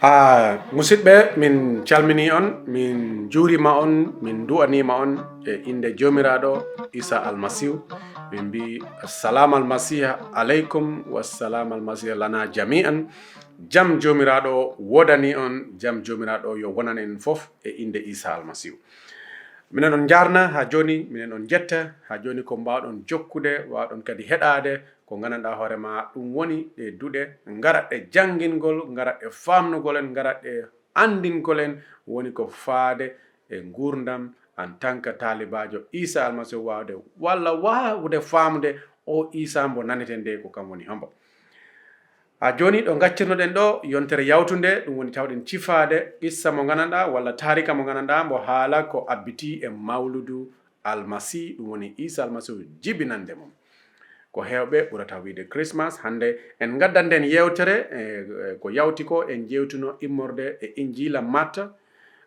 Musidɓe min calmini on min juurima on min du'anima on e inde jomiraɗo Iisaa Almasiihu min mbi assalamu almasiha aleykum wassalamu almasiha lana jami'an. Jam jomiraɗo wodani on, jam jomiraɗo yo wonan en fof e inde Iisaa Almasiihu. Minen on jarna ha joni, minen on jetta ha joni ko mbawɗon jokkude, wawɗon kadi heɗade ko gandanɗa hoorema ɗum woni ɗe duɗe garat ɗe janngingol, garat ɗe famnugol en, garat ɗe andingol en woni ko faade e gurdam en tant que talibajo Iisaa Almasiihu wawde walla wawde famde o Iisaa mbo naneten nde ko kam woni hombo. Ha joni ɗo gaccirnoɗen ɗo yontere yawtude ɗum woni tawɗen cifade qissa mo gandanɗa walla tarika mo gandanɗa mbo haala ko abbiti e mawludu Almasiihu ɗum woni Iisaa Almasiihu jibinande mum ko hewɓe ɓurata wiide Christmas. Hande en gaddanden yewtere ko yawti ko en jewtuno immorde e injila Matta,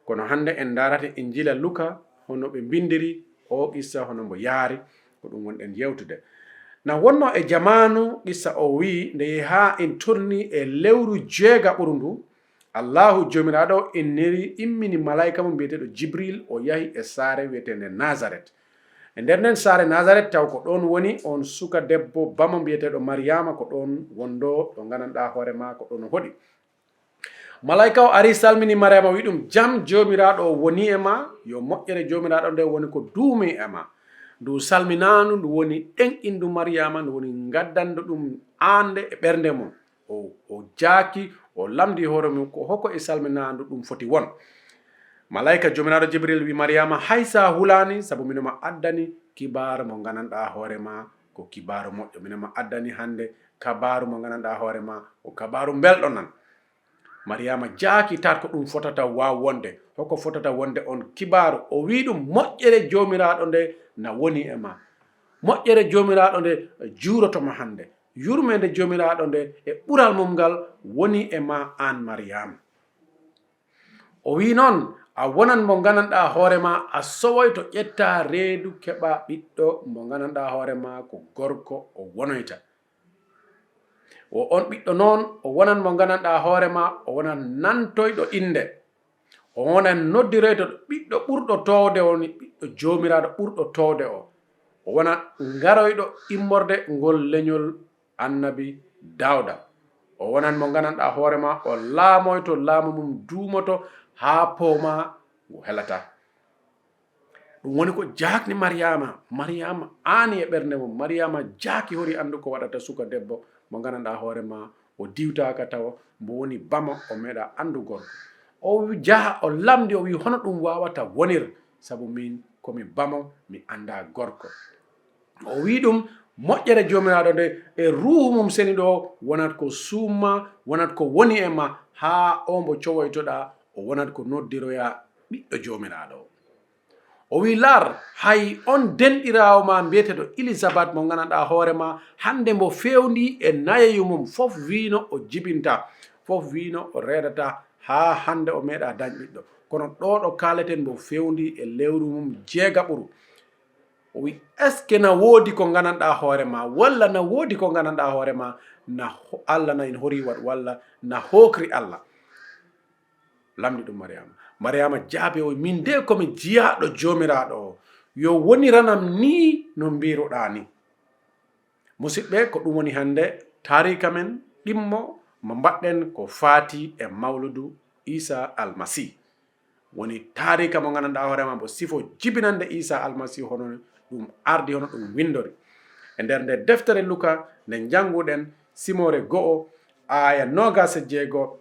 kono hande en darata injila Luuka hono ɓe bindiri o qissa hono mbo yaari ko ɗum wonɗen yewtude. Na wonno e jamanu qissa o wi nde ha en torni e lewru jeega ɓuru ndu, Allahu jomiraɗo immini malaika mum biyeteɗo Jibril o yahi e saare wiyetende Nazaret. E nder nden saare Nazaret taw ko ɗon woni on suka debbo bamo biyeteɗo Mariama ko ɗon wondo ɗo gandanɗa hoorema ko ɗon hoɗi. Malaika o ari salmini Mariama wi ɗum jam jomiraɗo woni e ma, yo moƴƴere jomiraɗo nde woni ko duumi e ma. Ndu salminanu ndu woni ɗen indu Mariama, ndu woni gaddanɗo ɗum ande e ɓernde mum. O jaaki o lamdi hoore mum ko hoko e salminandu ɗum foti won. Malaika jomiraɗo Jibril wi Mariama haysa hulani, sabu minoma addani kibaru mo gandanɗa hoorema ko kibaru moƴƴo. Minoma addani hande kabaru mo gandanɗa hoorema ko kabaru belɗo nan. Mariama jaaki tat ko ɗum fotata waw wonde, hoko fotata wonde on kibaru. O wi ɗum moƴƴere jomiraɗo nde na woni e ma, moƴƴere jomiraɗo nde juurotoma hande, yurmede jomiraɗo nde e ɓural mum ngal woni e ma an Mariama. O wi noon a wonan mo gandanɗa hoorema a sowoy to ƴetta reedu keɓa ɓiɗɗo mo gandanɗa hoorema ko gorko o wonoyta. O on ɓiɗɗo noon o wonan mo gandanɗa hoorema o wonan nantoyɗo inde, o wonan noddiroyto ɓiɗɗo ɓurɗo towde woni ɓiɗɗo jomiraɗo ɓurɗo towde o wonan garoyɗo immorde ngol leñol annabi Dawda. O wonan mo gandanɗa hoorema o laamoyto laamu mum duumoto ha pooma o helata. ɗum woni ko jaakni Mariama aani e ɓernde mum. Mariama jaaki hori andu ko waɗata suka debbo mo gandanɗa hoorema o diwtaka taw mbo woni bamo o meeɗa andu gorko. O jaha o lamdi o wi hono ɗum wawata wonir, sabu min komi bamo mi anda gorko. O wi ɗum moƴƴere jomiraɗo nde e ruhu mum seni ɗo wonat ko summa, wonat ko woni e ma ha o mbo cowoytoɗa o wonat ko noddiroya ɓiɗɗo jomiraɗo. O wi lar hay on denɗirawo ma mbiyeteɗo Elisabeth mo gandanɗa hoorema hande mbo fewndi e nayeyu mum, fof wino o jibinta, fof wino o reedata ha hande o meeɗa dañ ɓiɗɗo. Kono ɗo ɗo kaleten mbo fewndi e lewru mum jeega ɓuru. O wi est ce que na woodi ko gandanɗa hoorema, walla na woodi ko gandanɗa hoorema na Allah na en hori wat, walla na hokri Allah. Lamdi ɗum Mariama jaabi o min de komi jiyaɗo jomiraɗo o, yo woniranam ni no mbiruɗa ni. Musidɓe, ko ɗum woni hande tarika men ɗimmo mo mbaɗɗen ko faati e mawludu Iisaa Almasiihu. Woni tarika mo gandanɗa hoorema mo sifo jibinande Iisaa Almasiihu hono ɗum ardi, hono ɗum windori e nder nde deftere Luuka nde janguɗen simore 1 aya 26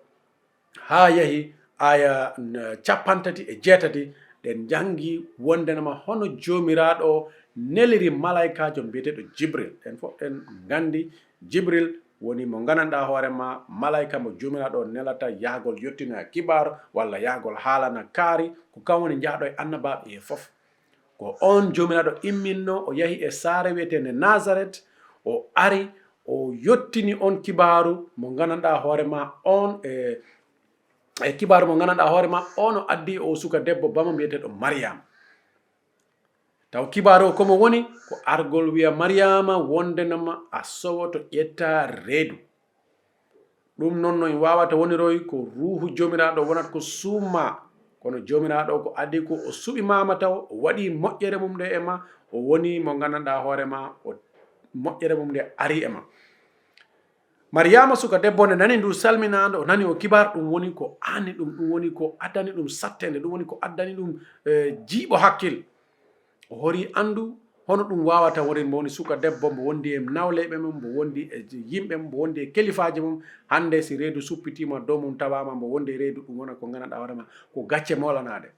ha yahi aya 38 ɗen jangi wondenama hono jomiraɗo neliri malaikajo biyeteɗo Jibril. ɗen fof ɗen gandi Jibril woni mo gandanɗa hoorema malaika mo jomiraɗo nelata yahgol yettinoya kibaru walla yahgol haalana kaari ko kam woni jahɗo e annabaɓe e fof. Ko on jomiraɗo imminno o yahi e saare wiyetende Nazaret, o ari o yottini on kibaru mo gandanɗa hoorema on e kibaru mo gandanɗa hoorema on o addi o suka debbo bamo biyeteɗo Mariama. taw kibaru o komo woni ko argol wiya Mariama wondenama a sowoto ƴetta reedu. ɗum noon no en wawata woniroy ko ruhu jomiraɗo wonata ko summa kono jomiraɗo ko adi ko o suɓimama taw o waɗi moƴƴere mum nde e ma o woni mo gandanɗa hoorema o moƴƴere mum nde ari e ma. Mariama suka debbo nde nani ndu salminade o nani o kibar, ɗum woni ko anni ɗum woni ko addani ɗum sattede, ɗum woni ko addani ɗum jiiɓo hakkil. O hori andu hono ɗum wawata wonin mo woni suka debbo mbo wondi e nawleɓe mum, mbo wondi e yimɓe mum, mbo wondi e kelifaji mum. Hande si reedu suppitima dow mum tawama mbo wondi e reedu, ɗum wona ko gandanɗa hoorema ko gacce molanade.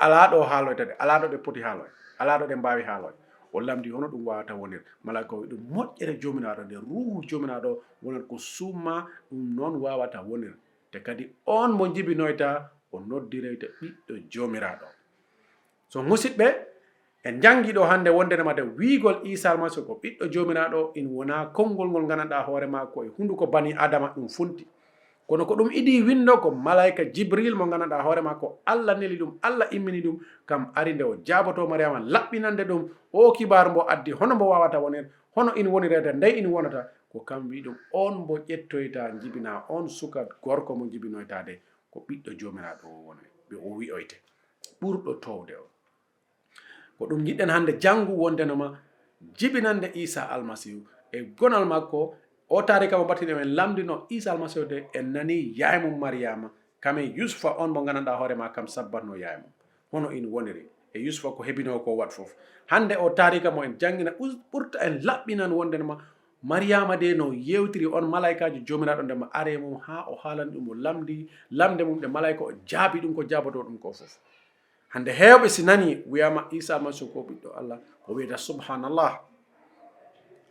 Ala ɗo haaloytade, ala ɗo ɗe poti haaloy, ala ɗo ɗe mbawi haaloy. O lamdi hono ɗum wawata wonir. Malaika wi ɗum moƴƴere jomiraɗo nde ruhu jomiraɗo wonata ko summa, ɗum noon wawata wonir. Te kadi on mo jibinoyta o noddireyta ɓiɗɗo jomiraɗo. So musidɓe en jangiɗo hande wondenema de wiigol Iisaa Almasiihu ko ɓiɗɗo jomiraɗo in wona konngol ngol gandanɗa hoorema ko e hunduko bani adama ɗum funti, kono ko ɗum idi windo ko malaika Jibril mo gandanɗa hoorema ko Allah neli ɗum, Allah immini ɗum, kam ari nde o jaboto Mariama laɓɓinande ɗum o kibaru mbo addi hono mbo wawata wonir, hono in wonirede ndey in wonata, ko kam wi ɗum on mbo ƴettoyta jibina on suka gorko mo jibinoytade ko ɓiɗɗo jomiraɗo o woni ɓe o wi'oyte ɓurɗo towde o. Ko ɗum jiɗɗen hande jangu wondenoma jibinande Iisaa Almasiihu e gonal makko. O tarika mo battini men lamdino Iisaa Almasiihu de en nani yaye mum Mariama kame Yusufa on mo gandanɗa hoorema kam sabbatno yaye mum hono in woniri e Yusufa ko heɓino ko wat fof. Hande o tarika mo en jangina ɓurta en laɓɓinan wondenoma Mariama de no yewtiri on malaikaji jomiraɗo ndema are mum ha o haalani ɗum o lamde mum ɗe malaika o jaabi ɗum ko jaboto ɗum ko fof. Hande hewɓe si nani wiyama Iisaa Almasiihu ko ɓiɗɗo Allah, o wiyata subhanallah,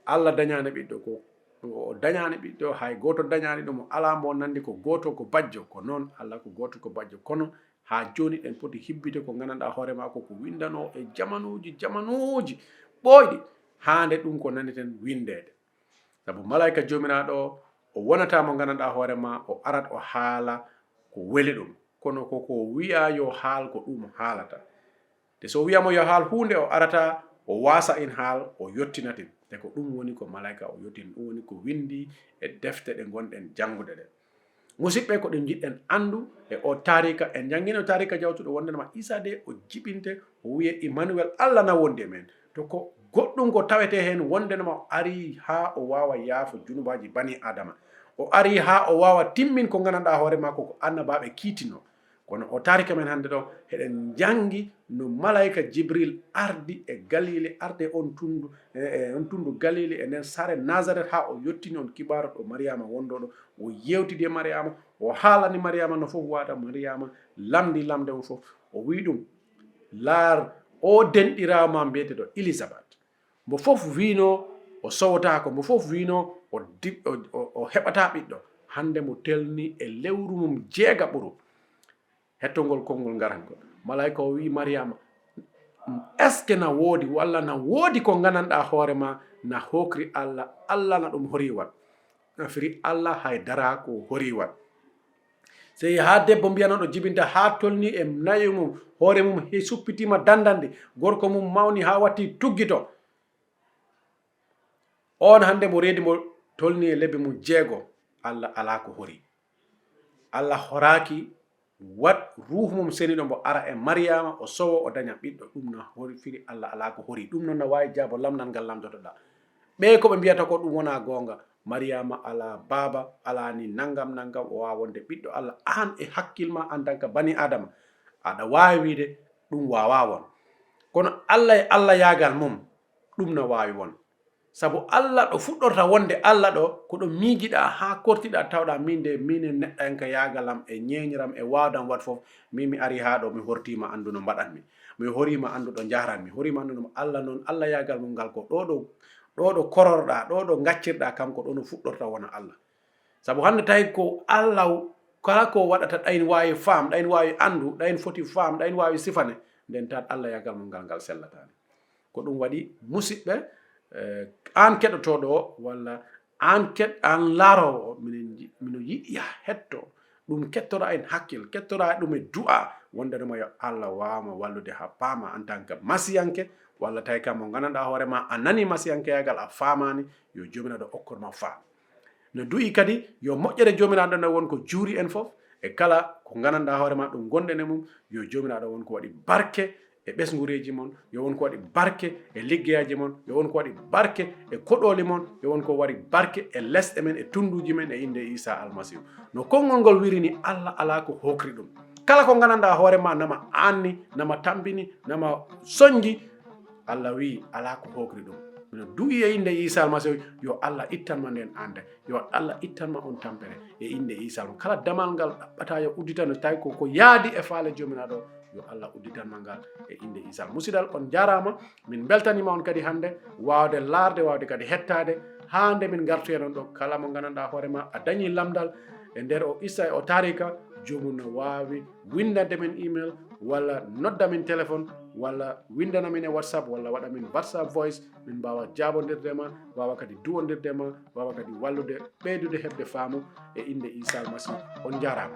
Allah dañani ɓiɗɗo ko o dañani ɓiɗɗo, hay goto dañani ɗum, ala mo nandi ko goto ko bajjo, ko noon Allah ko goto ko bajjo. Kono ha joni ɗen poti hibbide ko gandanɗa hoorema ko windano e jamanuji ɓoyɗi hande ɗum ko naniten windede. Sabu malaika jomiraɗo o wonata mo gandanɗa hoorema o arat o haala ko weli ɗum, kono koko wiya yo haal ko ɗum haalata. Te so wiyamo yo haal hunde o arata o wasa in haal o yottinatin, te ko ɗum woni ko malaika o yottin, ɗum woni ko windi e defte ɗe gonɗen jangude ɗe. Musidɓe ko ɗum jiɗɗen andu e o tarika en jangino tarika jawtuɗo wondenema Iisaa de o jibinte o wiye Emmanuel, Allah na wondi e men. To ko goɗɗum ko tawete hen wondenema o ari ha o wawa yaafo junubaji bani adama, o ari ha o wawa timmin ko gandanɗa hoorema ko annabaɓe kiitino. Kono o tarika men hande ɗo heɗen jangi no malaika Jibril ardi e Galile, arde on tundu Galile e nden sare Nazaret ha o yottini on kibaru ɗo Mariama wondoɗo, o yewtidi e Mariama, o haalani Mariama no fof wata. Mariama lamdi lamde mum fof, o wi ɗum laar o denɗirama mbiyeteɗo Elisabeth, mo fof wino o sowotako, mo fof wino o heɓata ɓiɗɗo. Hande mo telni e lewru mum jeega ɓuru hettongol konngol garangol. Malaika o wi Mariama, est ce que na woodi walla na woodi ko gandanɗa hoorema na hokri Allah, Allah na ɗum hori wat, na firi Allah hay dara ko hori wat. Sey ha debbo mbiyanoɗo jibinta ha tolni e nayi mum, hoore mum he suppitima dandande, gorko mum mawni ha watti tuggito, on hande mo reedi mo tolni e lebbi mum jeego, Allah ala ko hori. Allah horaki wat ruhu mum seniɗo mbo ara e Mariama o sowo o daña ɓiɗɗo, ɗum no hori firi Allah ala ko hori. Ɗum noon no wawi jaabo lamnal ngal lamdotoɗa. ɓe ko ɓe mbiyata ko ɗum wona gonga. Mariama ala baba, ala ni nangam o wawa wonde ɓiɗɗo Allah. An e hakkilma en tant que bani adama aɗa wawi wiide ɗum wawa won, kono Allah e Allah yagal mum ɗum no wawi won. Sabu Allah ɗo fuɗɗorta wonde Allah ɗo ko ɗo miijiɗa ha kortiɗa tawɗa min neɗɗo en ka yagalam e ñeñiram e wawdam wat fof, min mi ari ha ɗo mi hortima andu no mbaɗanmi, mi horima andu ɗo jaranmi, horima andu no Allah noon Allah yagal mum ngal ko ɗo kororɗa, ɗo gaccirɗa kanko ɗo no fuɗɗorta wona Allah. Sabu hande tawi ko Allah kala ko waɗata ɗayn wawi faam, ɗayn wawi andu, ɗayn foti faam, ɗayn wawi sifane, nden tan Allah yagal mum ngal sellatani. Ko ɗum waɗi musidɓe, an keɗotoɗo walla an laarowo mino yiɗi hetto ɗum, kettora en hakkil, kettora ɗum e du'a, wondenoma yo Allah wawma wallude ha paama en tant que masiyanke, walla tawi kam mo gandanɗa hoorema a nani masiyankeyagal a famani, yo jomiraɗo okkorma faam. no du'i kadi yo moƴƴere jomiraɗo no won ko juuri en fof e kala ko gandanɗa hoore ma ɗum gonɗen e mum yo jomiraɗo won ko waɗi barke e ɓesgureji mon, yo won ko waɗi barke e liggeyaji mon, yo won ko waɗi barke e koɗoli mon, yo won ko waɗi barke e lesɗe men e tunduji men e inde Iisaa Almasiihu. No konngol ngol wirini Allah ala ko hokri ɗum. Kala ko gandanɗa hoore ma nama anni, nama tambini, nama soñji, Allah wi ala ko hokri ɗum. No du'i e inde Iisaa Almasiihu yo Allah ittanma nden ande, yo Allah ittanma on tampere e inde Iisaa. Kala damal ngal ɗaɓɓata yo uddita no tawi ko yaadi e faale jomiraɗo yo Allah udditanma ngal e inde Iisaa. Musidal on jarama, min beltanima on kadi hande wawde laarde, wawde kadi hettade hande min gartu hen on ɗo. Kala mo gandanɗa hoore ma a dañi lamdal e nder o issa e o tarika, jomum no wawi windande min email walla nodda min téléphone walla windana min e WhatsApp walla waɗa min WhatsApp voice, min mbawa jaabodirdema, wawa kadi duwodirdema, wawa kadi wallude ɓeydude hebde faamu e inde Iisaa Almasiihu. On jarama.